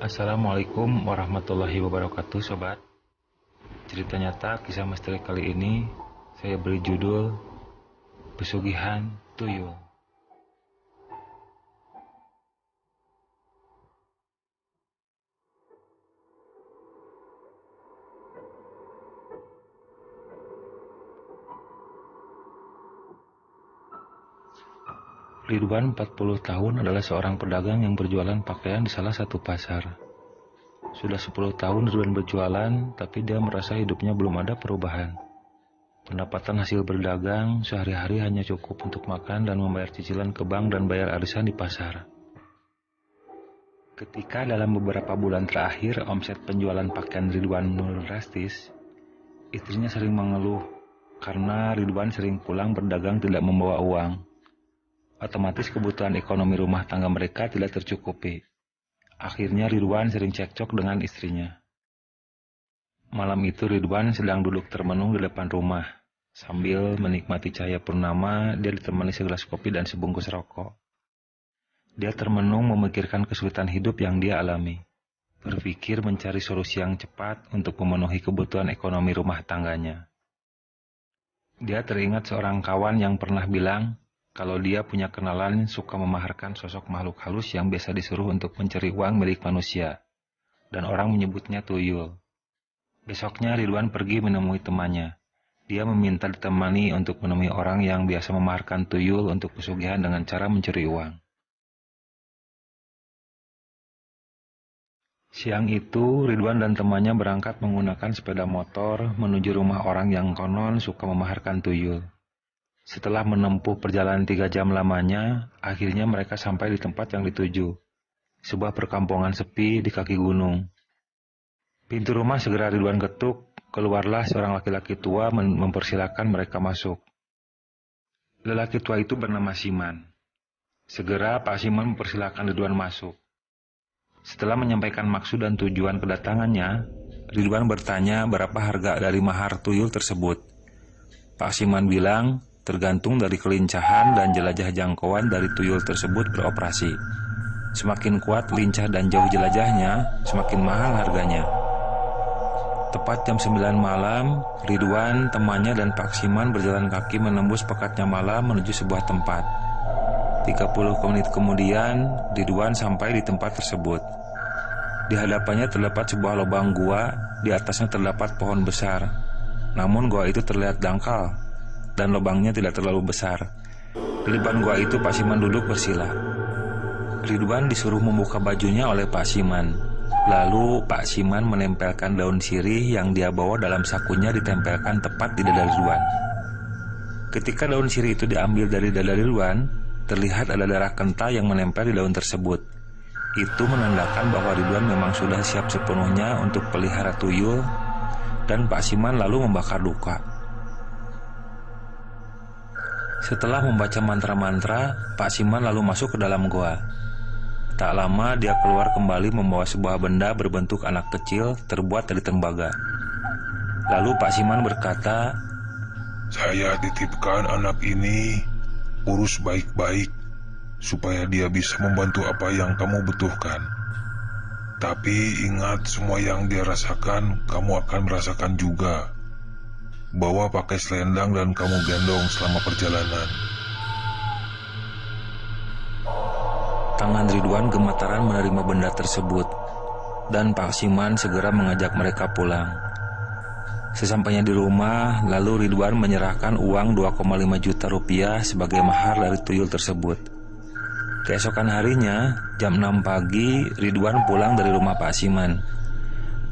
Assalamualaikum warahmatullahi wabarakatuh sobat. Cerita nyata kisah misteri kali ini saya beri judul Pesugihan Tuyul. Ridwan 40 tahun adalah seorang pedagang yang berjualan pakaian di salah satu pasar. Sudah 10 tahun Ridwan berjualan, tapi dia merasa hidupnya belum ada perubahan. Pendapatan hasil berdagang sehari-hari hanya cukup untuk makan dan membayar cicilan ke bank dan bayar arisan di pasar. Ketika dalam beberapa bulan terakhir omset penjualan pakaian Ridwan menurun drastis, istrinya sering mengeluh karena Ridwan sering pulang berdagang tidak membawa uang. Otomatis kebutuhan ekonomi rumah tangga mereka tidak tercukupi. Akhirnya Ridwan sering cekcok dengan istrinya. Malam itu Ridwan sedang duduk termenung di depan rumah. Sambil menikmati cahaya purnama, dia ditemani segelas kopi dan sebungkus rokok. Dia termenung memikirkan kesulitan hidup yang dia alami. Berpikir mencari solusi yang cepat untuk memenuhi kebutuhan ekonomi rumah tangganya. Dia teringat seorang kawan yang pernah bilang, kalau dia punya kenalan suka memaharkan sosok makhluk halus yang biasa disuruh untuk mencari uang milik manusia, dan orang menyebutnya tuyul. Besoknya Ridwan pergi menemui temannya. Dia meminta ditemani untuk menemui orang yang biasa memaharkan tuyul untuk pesugihan dengan cara mencuri uang. Siang itu Ridwan dan temannya berangkat menggunakan sepeda motor menuju rumah orang yang konon suka memaharkan tuyul. Setelah menempuh perjalanan 3 jam lamanya, akhirnya mereka sampai di tempat yang dituju, sebuah perkampungan sepi di kaki gunung. Pintu rumah segera Ridwan ketuk, keluarlah seorang laki-laki tua mempersilahkan mereka masuk. Lelaki tua itu bernama Siman. Segera Pak Siman mempersilahkan Ridwan masuk. Setelah menyampaikan maksud dan tujuan kedatangannya, Ridwan bertanya berapa harga dari mahar tuyul tersebut. Pak Siman bilang, tergantung dari kelincahan dan jelajah jangkauan dari tuyul tersebut beroperasi. Semakin kuat, lincah, dan jauh jelajahnya, semakin mahal harganya. Tepat jam 9 malam, Ridwan, temannya, dan Pak Siman berjalan kaki menembus pekatnya malam menuju sebuah tempat. 30 menit kemudian, Ridwan sampai di tempat tersebut. Di hadapannya terdapat sebuah lubang gua, di atasnya terdapat pohon besar. Namun gua itu terlihat dangkal, dan lubangnya tidak terlalu besar. Di depan gua itu Pak Siman duduk bersila. Ridwan disuruh membuka bajunya oleh Pak Siman. Lalu Pak Siman menempelkan daun sirih yang dia bawa dalam sakunya ditempelkan tepat di dada Ridwan. Ketika daun sirih itu diambil dari dada Ridwan, terlihat ada darah kental yang menempel di daun tersebut. Itu menandakan bahwa Ridwan memang sudah siap sepenuhnya untuk pelihara tuyul, dan Pak Siman lalu membakar luka. Setelah membaca mantra-mantra, Pak Siman lalu masuk ke dalam goa. Tak lama dia keluar kembali membawa sebuah benda berbentuk anak kecil terbuat dari tembaga. Lalu Pak Siman berkata, "Saya titipkan anak ini, urus baik-baik, supaya dia bisa membantu apa yang kamu butuhkan. Tapi ingat, semua yang dia rasakan, kamu akan merasakan juga. Bawa pakai selendang dan kamu gendong selama perjalanan." Tangan Ridwan gemetaran menerima benda tersebut, dan Pak Siman segera mengajak mereka pulang. Sesampainya di rumah, lalu Ridwan menyerahkan uang 2,5 juta rupiah sebagai mahar dari tuyul tersebut. Keesokan harinya, jam 6 pagi, Ridwan pulang dari rumah Pak Siman.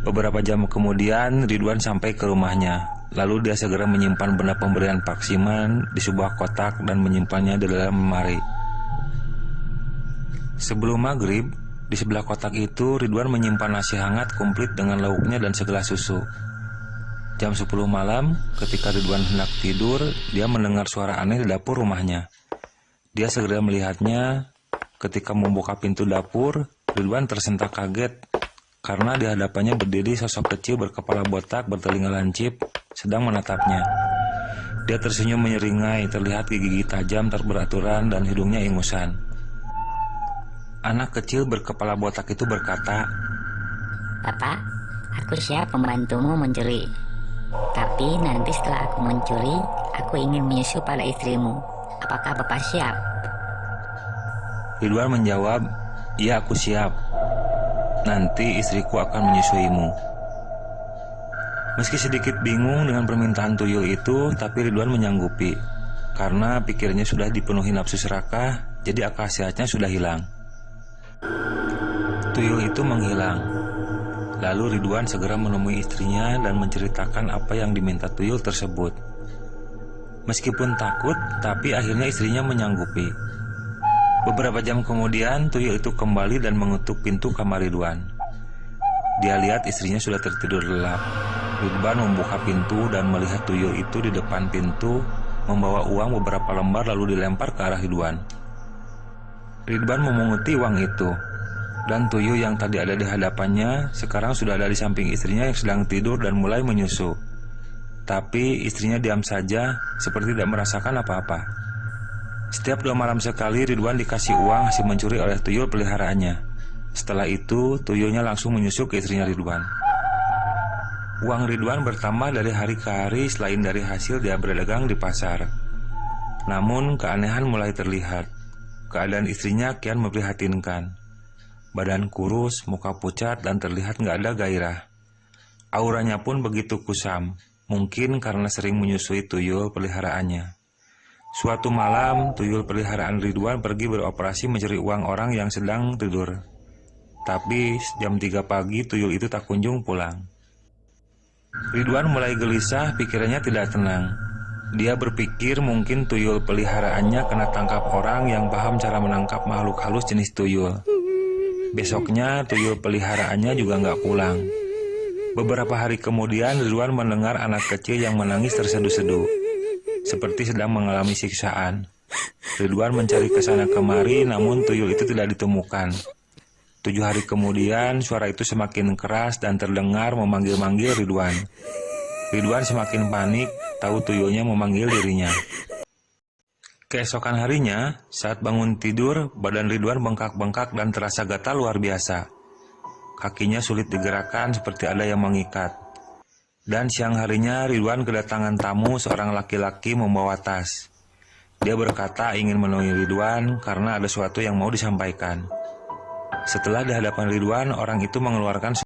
Beberapa jam kemudian, Ridwan sampai ke rumahnya. Lalu dia segera menyimpan benda pemberian Pak Siman di sebuah kotak dan menyimpannya di dalam lemari. Sebelum maghrib, di sebelah kotak itu Ridwan menyimpan nasi hangat komplit dengan lauknya dan segelas susu. Jam 10 malam, ketika Ridwan hendak tidur, dia mendengar suara aneh di dapur rumahnya. Dia segera melihatnya. Ketika membuka pintu dapur, Ridwan tersentak kaget karena di hadapannya berdiri sosok kecil berkepala botak bertelinga lancip sedang menatapnya. Dia tersenyum menyeringai, terlihat gigi tajam beraturan dan hidungnya ingusan. Anak kecil berkepala botak itu berkata, Bapak, aku siap membantumu mencuri. Tapi nanti setelah aku mencuri, aku ingin menyusu pada istrimu. Apakah Bapak siap? Ridwan menjawab, "Iya, aku siap. Nanti istriku akan menyusuimu." Meski sedikit bingung dengan permintaan tuyul itu, tapi Ridwan menyanggupi. Karena pikirnya sudah dipenuhi nafsu serakah, jadi akal sehatnya sudah hilang. Tuyul itu menghilang. Lalu Ridwan segera menemui istrinya dan menceritakan apa yang diminta tuyul tersebut. Meskipun takut, tapi akhirnya istrinya menyanggupi. Beberapa jam kemudian, tuyul itu kembali dan mengetuk pintu kamar Ridwan. Dia lihat istrinya sudah tertidur lelap. Ridwan membuka pintu dan melihat tuyul itu di depan pintu, membawa uang beberapa lembar lalu dilempar ke arah Ridwan. Ridwan memunguti uang itu. Dan tuyul yang tadi ada di hadapannya sekarang sudah ada di samping istrinya yang sedang tidur dan mulai menyusu. Tapi istrinya diam saja seperti tidak merasakan apa-apa. Setiap 2 malam sekali Ridwan dikasih uang hasil mencuri oleh tuyul peliharaannya. Setelah itu tuyulnya langsung menyusu ke istrinya Ridwan. Uang Ridwan bertambah dari hari ke hari selain dari hasil dia berdagang di pasar. Namun keanehan mulai terlihat. Keadaan istrinya kian memprihatinkan. Badan kurus, muka pucat, dan terlihat nggak ada gairah. Auranya pun begitu kusam, mungkin karena sering menyusui tuyul peliharaannya. Suatu malam, tuyul peliharaan Ridwan pergi beroperasi mencari uang orang yang sedang tidur. Tapi jam 3 pagi tuyul itu tak kunjung pulang. Ridwan mulai gelisah, pikirannya tidak tenang. Dia berpikir mungkin tuyul peliharaannya kena tangkap orang yang paham cara menangkap makhluk halus jenis tuyul. Besoknya tuyul peliharaannya juga nggak pulang. Beberapa hari kemudian Ridwan mendengar anak kecil yang menangis terseduh-seduh, seperti sedang mengalami siksaan. Ridwan mencari ke sana kemari, namun tuyul itu tidak ditemukan. 7 hari kemudian suara itu semakin keras dan terdengar memanggil-manggil Ridwan. Ridwan semakin panik, tahu tuyulnya memanggil dirinya. Keesokan harinya, saat bangun tidur, badan Ridwan bengkak-bengkak dan terasa gatal luar biasa. Kakinya sulit digerakkan seperti ada yang mengikat. Dan siang harinya Ridwan kedatangan tamu seorang laki-laki membawa tas. Dia berkata ingin menemui Ridwan karena ada sesuatu yang mau disampaikan. Setelah di hadapan Ridwan, orang itu mengeluarkan